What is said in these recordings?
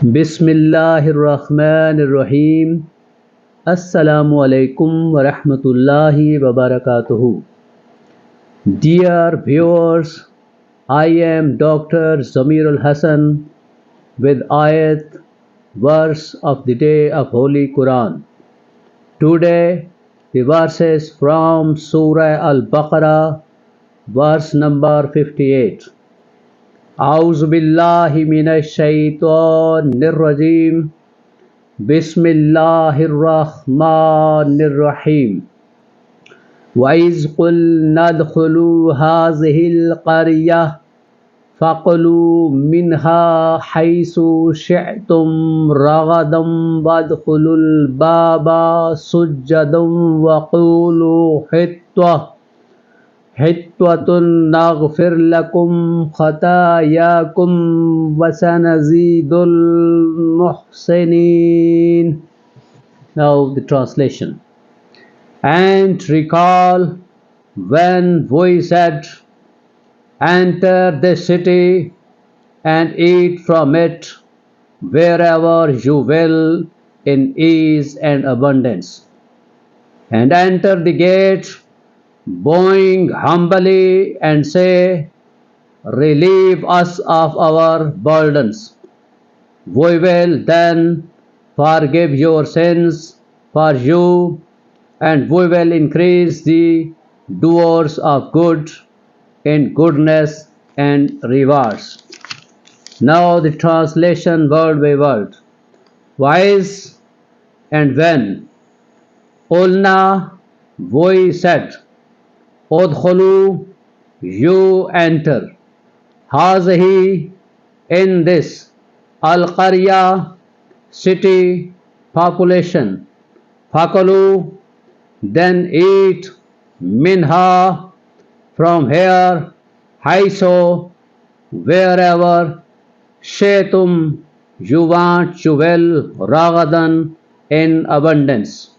Bismillahirrahmanirrahim. Assalamu alaikum wa rahmatullahi wa barakatuhu. Dear viewers, I am Dr. Zamir Hassan with Ayat, verse of the day of Holy Quran. Today, the verses from Surah Al-Baqrah, verse number 58. أعوذ بالله من الشيطان الرجيم بسم الله الرحمن الرحيم وإذ قلنا ادخلوا هذه القرية فكلوا منها حيث شئتم رغدا وادخلوا الباب سجدا وقولوا حطة نغفر لكم خطاياكم وسنزيد المحسنين. Now the translation. And recall when we said, enter the city and eat from it wherever you will in ease and abundance. And enter the gate bowing humbly and say, relieve us of our burdens. We will then forgive your sins for you, and we will increase the doers of good in goodness and rewards. Now the translation word by word. Wise and when. Ulna, we said. Udkhulu, you enter. Hazihi, in this. Al-Qarya, city, population. Fakalu, then eat. Minha, from here. Haiso, wherever. Shetum, you want, you will. Ragadan, in abundance.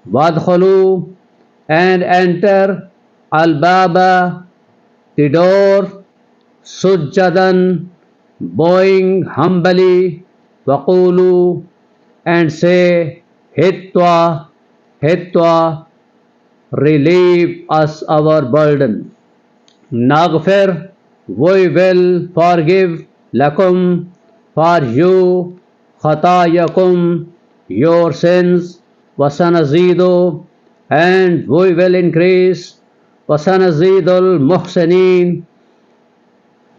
Wadkhulu, and enter. Al-Baba, the door. Sujjadan, bowing humbly. Waqulu, and say, Hitwa, relieve us our burden. Naghfir, we will forgive. Lakum, for you. Khatayakum, your sins. Wasanazidu, and we will increase. Wasanazidul muhsinin,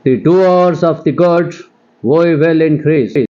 the doers of the good, we will increase.